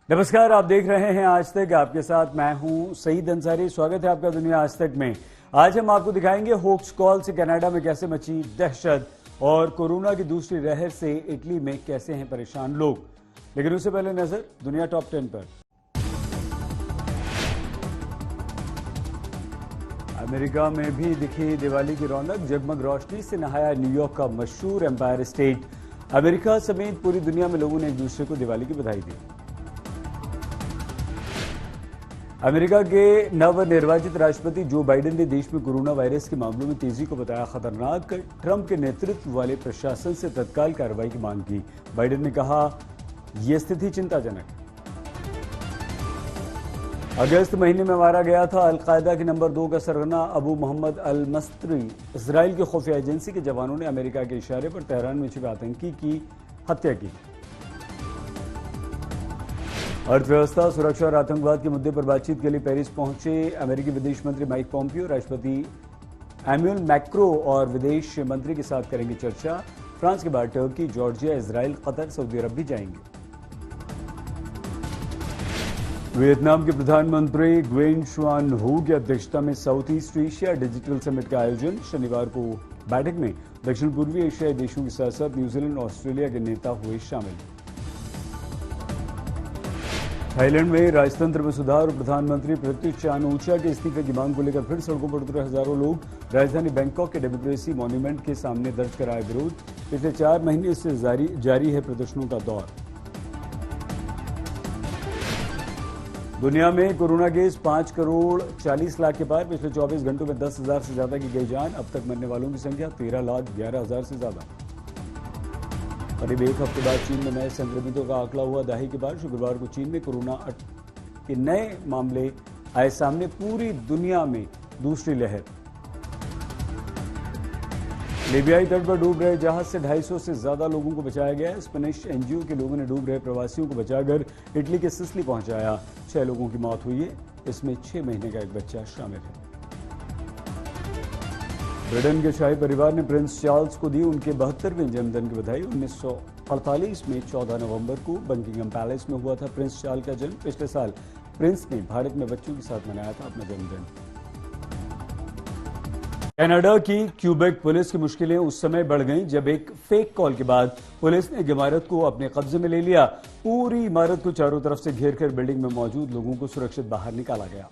नमस्कार, आप देख रहे हैं आज तक। आपके साथ मैं हूं सईद अंसारी। स्वागत है आपका दुनिया आज तक में। आज हम आपको दिखाएंगे होक्स कॉल से कनाडा में कैसे मची दहशत और कोरोना की दूसरी लहर से इटली में कैसे हैं परेशान लोग। लेकिन उससे पहले नजर दुनिया टॉप 10 पर। अमेरिका में भी दिखी दिवाली की रौनक, जगमग रोशनी से नहाया न्यूयॉर्क का मशहूर एम्पायर स्टेट। अमेरिका समेत पूरी दुनिया में लोगों ने एक दूसरे को दिवाली की बधाई दी। अमेरिका के नवनिर्वाचित राष्ट्रपति जो बाइडेन ने देश में कोरोना वायरस के मामलों में तेजी को बताया खतरनाक। ट्रंप के नेतृत्व वाले प्रशासन से तत्काल कार्रवाई की मांग की। बाइडेन ने कहा, यह स्थिति चिंताजनक है। अगस्त महीने में मारा गया था अलकायदा के नंबर 2 का सरगना अबू मोहम्मद अल मस्तरी। इजराइल की खुफिया एजेंसी के जवानों ने अमेरिका के इशारे पर तेहरान में छिपे आतंकी की हत्या की। अर्थव्यवस्था, सुरक्षा और आतंकवाद के मुद्दे पर बातचीत के लिए पेरिस पहुंचे अमेरिकी विदेश मंत्री माइक पॉम्पियो। राष्ट्रपति एम्यूल मैक्रो और विदेश मंत्री के साथ करेंगे चर्चा। फ्रांस के बाद Turkey, Georgia, Israel, Qatar, Saudi Arabia भी जाएंगे। वियतनाम के प्रधानमंत्री गुयेन शुआन हू की अध्यक्षता में south east Asia digital summit का आयोजन। शनिवार को बैठक में दक्षिण पूर्वी एशियाई देशों के साथ साथ न्यूजीलैंड और ऑस्ट्रेलिया के नेता हुए शामिल। थाईलैंड में राजतंत्र में सुधार और प्रधानमंत्री प्रत्युत चान-ओ-चा के इस्तीफे की मांग को लेकर फिर सड़कों पर उतरे हजारों लोग। राजधानी बैंकॉक के डेमोक्रेसी मॉन्यूमेंट के सामने दर्ज कराया विरोध। पिछले 4 महीने से जारी है प्रदर्शनों का दौर। दुनिया में कोरोना केस 5 करोड़ 40 लाख के पार। पिछले 24 घंटों में 10,000 से ज्यादा की गई जान। अब तक मरने वालों की संख्या 13,11,000 से ज्यादा। करीब एक हफ्ते बाद चीन में नए संक्रमितों का आंकड़ा हुआ दहाई के बाद। शुक्रवार को चीन में कोरोना के नए मामले आए सामने। पूरी दुनिया में दूसरी लहर। लीबियाई तट पर डूब रहे जहाज से 250 से ज्यादा लोगों को बचाया गया। स्पेनिश एनजीओ के लोगों ने डूब रहे प्रवासियों को बचाकर इटली के सिसिली पहुंचाया। 6 लोगों की मौत हुई है, इसमें 6 महीने का एक बच्चा शामिल है। ब्रिटेन के शाही परिवार ने प्रिंस चार्ल्स को दी उनके 72वें जन्मदिन की बधाई। 1948 में 14 नवंबर को बकिंघम पैलेस में हुआ था प्रिंस चार्ल्स का जन्म। पिछले साल प्रिंस ने भारत में बच्चों के साथ मनाया था अपना जन्मदिन। कनाडा की क्यूबेक पुलिस की मुश्किलें उस समय बढ़ गईं जब एक फेक कॉल के बाद पुलिस ने एक इमारत को अपने कब्जे में ले लिया। पूरी इमारत को चारों तरफ से घेरकर बिल्डिंग में मौजूद लोगों को सुरक्षित बाहर निकाला गया।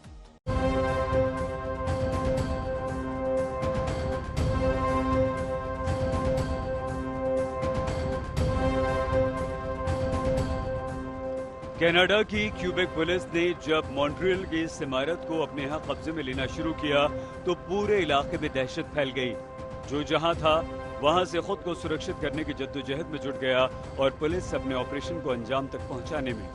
कनाडा की क्यूबेक पुलिस ने जब मॉन्ट्रियल की इस इमारत को अपने यहां कब्जे में लेना शुरू किया तो पूरे इलाके में दहशत फैल गई। जो जहां था वहां से खुद को सुरक्षित करने की जद्दोजहद में जुट गया और पुलिस अपने ऑपरेशन को अंजाम तक पहुंचाने में।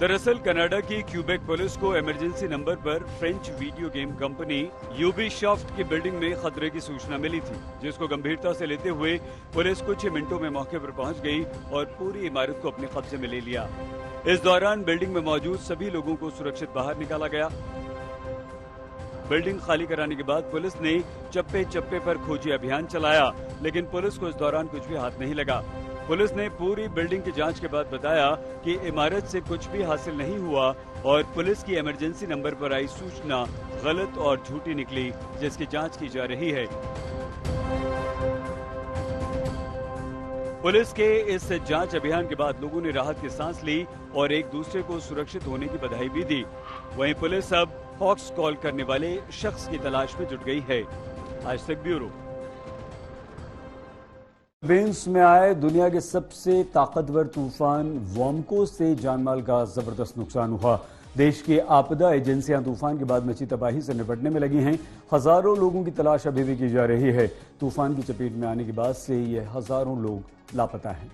दरअसल कनाडा की क्यूबेक पुलिस को इमरजेंसी नंबर पर French video game company Ubisoft की बिल्डिंग में खतरे की सूचना मिली थी, जिसको गंभीरता से लेते हुए पुलिस कुछ ही मिनटों में मौके पर पहुंच गई और पूरी इमारत को अपने कब्जे में ले लिया। इस दौरान बिल्डिंग में मौजूद सभी लोगों को सुरक्षित बाहर निकाला गया। बिल्डिंग खाली कराने के बाद पुलिस ने चप्पे चप्पे पर खोजी अभियान चलाया, लेकिन पुलिस को इस दौरान कुछ भी हाथ नहीं लगा। पुलिस ने पूरी बिल्डिंग की जांच के बाद बताया कि इमारत से कुछ भी हासिल नहीं हुआ और पुलिस की इमरजेंसी नंबर पर आई सूचना गलत और झूठी निकली, जिसकी जांच की जा रही है। पुलिस के इस जांच अभियान के बाद लोगों ने राहत की सांस ली और एक दूसरे को सुरक्षित होने की बधाई भी दी। वहीं पुलिस अब हॉक्स कॉल करने वाले शख्स की तलाश में जुट गई है। आज तक ब्यूरो। फिलीपींस में आए दुनिया के सबसे ताकतवर तूफान वॉम्को से जानमाल का जबरदस्त नुकसान हुआ। देश की आपदा एजेंसियां तूफान के बाद मची तबाही से निपटने में लगी हैं। हजारों लोगों की तलाश अभी भी की जा रही है। तूफान की चपेट में आने के बाद से ये हजारों लोग लापता हैं।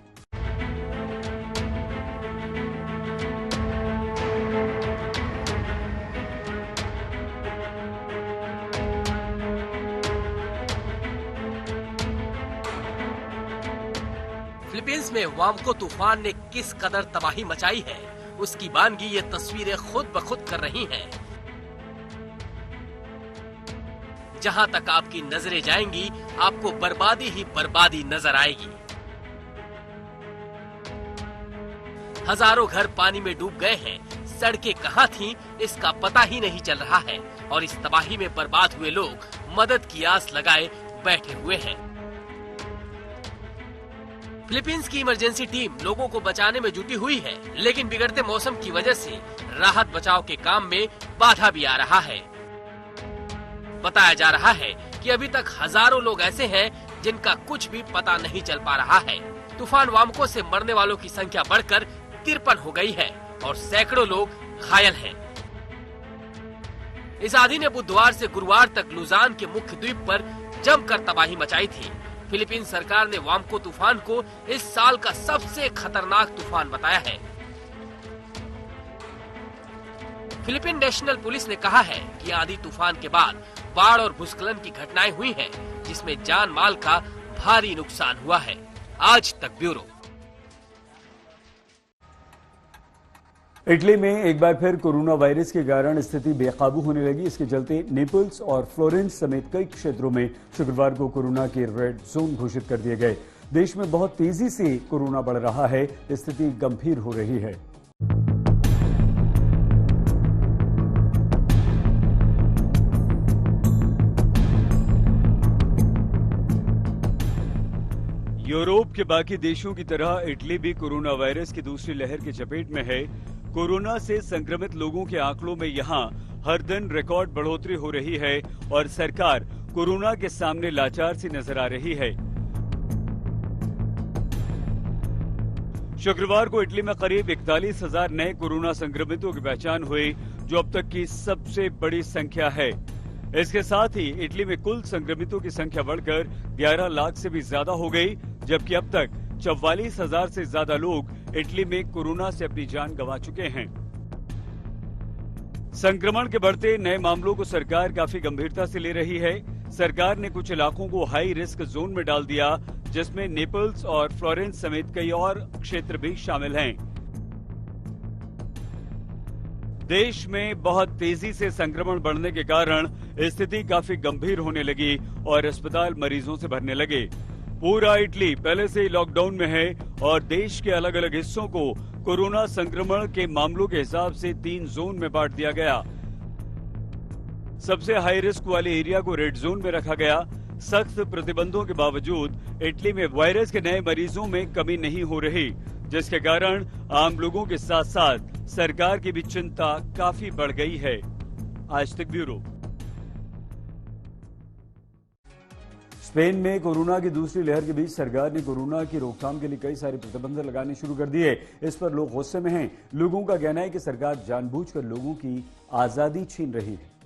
फिलीपींस में वाम्को तूफान ने किस कदर तबाही मचाई है, उसकी बानगी ये तस्वीरें खुद ब खुद कर रही हैं। जहां तक आपकी नजरें जाएंगी, आपको बर्बादी ही बर्बादी नजर आएगी। हजारों घर पानी में डूब गए हैं। सड़कें कहाँ थीं, इसका पता ही नहीं चल रहा है और इस तबाही में बर्बाद हुए लोग मदद की आस लगाए बैठे हुए हैं। फिलीपींस की इमरजेंसी टीम लोगों को बचाने में जुटी हुई है, लेकिन बिगड़ते मौसम की वजह से राहत बचाव के काम में बाधा भी आ रहा है। बताया जा रहा है कि अभी तक हजारों लोग ऐसे हैं जिनका कुछ भी पता नहीं चल पा रहा है। तूफान वामको से मरने वालों की संख्या बढ़कर 53 हो गई है और सैकड़ों लोग घायल हैं। इस आंधी ने बुधवार से गुरुवार तक लुजान के मुख्य द्वीप पर जमकर तबाही मचाई थी। फिलीपीन सरकार ने वामको तूफान को इस साल का सबसे खतरनाक तूफान बताया है। फिलीपीन नेशनल पुलिस ने कहा है कि आंधी तूफान के बाद बाढ़ और भूस्खलन की घटनाएं हुई हैं, जिसमें जान माल का भारी नुकसान हुआ है। आज तक ब्यूरो। इटली में एक बार फिर कोरोना वायरस के कारण स्थिति बेकाबू होने लगी। इसके चलते नेपल्स और फ्लोरेंस समेत कई क्षेत्रों में शुक्रवार को कोरोना के रेड जोन घोषित कर दिए गए। देश में बहुत तेजी से कोरोना बढ़ रहा है, स्थिति गंभीर हो रही है। यूरोप के बाकी देशों की तरह इटली भी कोरोना वायरस की दूसरी लहर की चपेट में है। कोरोना से संक्रमित लोगों के आंकड़ों में यहां हर दिन रिकॉर्ड बढ़ोतरी हो रही है और सरकार कोरोना के सामने लाचार सी नजर आ रही है। शुक्रवार को इटली में करीब 41,000 नए कोरोना संक्रमितों की पहचान हुई, जो अब तक की सबसे बड़ी संख्या है। इसके साथ ही इटली में कुल संक्रमितों की संख्या बढ़कर 11 लाख से भी ज्यादा हो गई, जबकि अब तक 44,000 से ज्यादा लोग इटली में कोरोना से अपनी जान गंवा चुके हैं। संक्रमण के बढ़ते नए मामलों को सरकार काफी गंभीरता से ले रही है। सरकार ने कुछ इलाकों को हाई रिस्क जोन में डाल दिया, जिसमें नेपल्स और फ्लोरेंस समेत कई और क्षेत्र भी शामिल हैं। देश में बहुत तेजी से संक्रमण बढ़ने के कारण स्थिति काफी गंभीर होने लगी और अस्पताल मरीजों से भरने लगे। पूरा इटली पहले से ही लॉकडाउन में है और देश के अलग अलग हिस्सों को कोरोना संक्रमण के मामलों के हिसाब से 3 जोन में बांट दिया गया। सबसे हाई रिस्क वाले एरिया को रेड जोन में रखा गया। सख्त प्रतिबंधों के बावजूद इटली में वायरस के नए मरीजों में कमी नहीं हो रही, जिसके कारण आम लोगों के साथ साथ सरकार की भी चिंता काफी बढ़ गई है। आज तक ब्यूरो। स्पेन में कोरोना की दूसरी लहर के बीच सरकार ने कोरोना की रोकथाम के लिए कई सारे प्रतिबंध लगाने शुरू कर दिए। इस पर लोग गुस्से में हैं। लोगों का कहना है कि सरकार जानबूझकर लोगों की आजादी छीन रही है।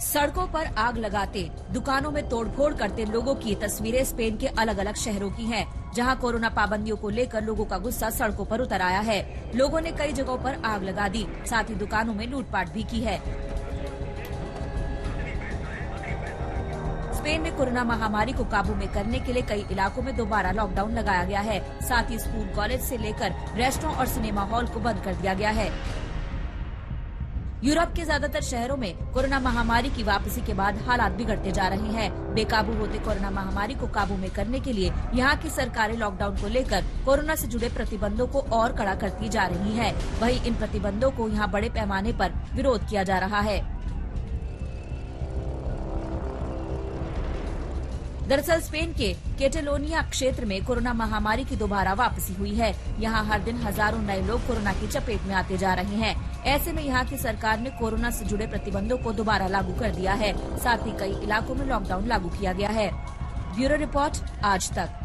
सड़कों पर आग लगाते, दुकानों में तोड़फोड़ करते लोगों की तस्वीरें स्पेन के अलग अलग शहरों की हैं, जहां कोरोना पाबंदियों को लेकर लोगों का गुस्सा सड़कों पर उतर आया है। लोगों ने कई जगहों पर आग लगा दी, साथ ही दुकानों में लूटपाट भी की है। स्पेन में कोरोना महामारी को काबू में करने के लिए कई इलाकों में दोबारा लॉकडाउन लगाया गया है। साथ ही स्कूल, कॉलेज से लेकर रेस्टोरेंट और सिनेमा हॉल को बंद कर दिया गया है। यूरोप के ज्यादातर शहरों में कोरोना महामारी की वापसी के बाद हालात बिगड़ते जा रहे हैं। बेकाबू होते कोरोना महामारी को काबू में करने के लिए यहाँ की सरकारें लॉकडाउन को लेकर कोरोना से जुड़े प्रतिबंधों को और कड़ा करती जा रही है। वहीं इन प्रतिबंधों को यहाँ बड़े पैमाने पर विरोध किया जा रहा है। दरअसल स्पेन के कैटेलोनिया क्षेत्र में कोरोना महामारी की दोबारा वापसी हुई है। यहाँ हर दिन हजारों नए लोग कोरोना की चपेट में आते जा रहे हैं। ऐसे में यहाँ की सरकार ने कोरोना से जुड़े प्रतिबंधों को दोबारा लागू कर दिया है। साथ ही कई इलाकों में लॉकडाउन लागू किया गया है। ब्यूरो रिपोर्ट, आज तक।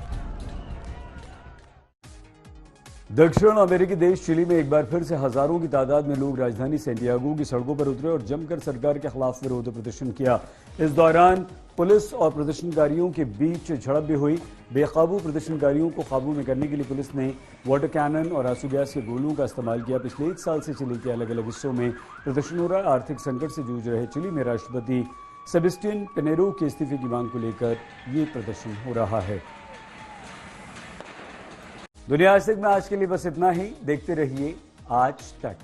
दक्षिण अमेरिकी देश चिली में एक बार फिर से हजारों की तादाद में लोग राजधानी सेंटियागो की सड़कों पर उतरे और जमकर सरकार के खिलाफ विरोध प्रदर्शन किया। इस दौरान पुलिस और प्रदर्शनकारियों के बीच झड़प भी हुई। बेकाबू प्रदर्शनकारियों को काबू में करने के लिए पुलिस ने वाटर कैनन और आंसू गैस के गोलों का इस्तेमाल किया। पिछले 1 साल से चिली के अलग अलग हिस्सों में प्रदर्शन हो रहा है। आर्थिक संकट से जूझ रहे चिली में राष्ट्रपति सेबेस्टियन पिनेरो के इस्तीफे की मांग को लेकर ये प्रदर्शन हो रहा है। दुनिया आज तक में आज के लिए बस इतना ही। देखते रहिए आज तक।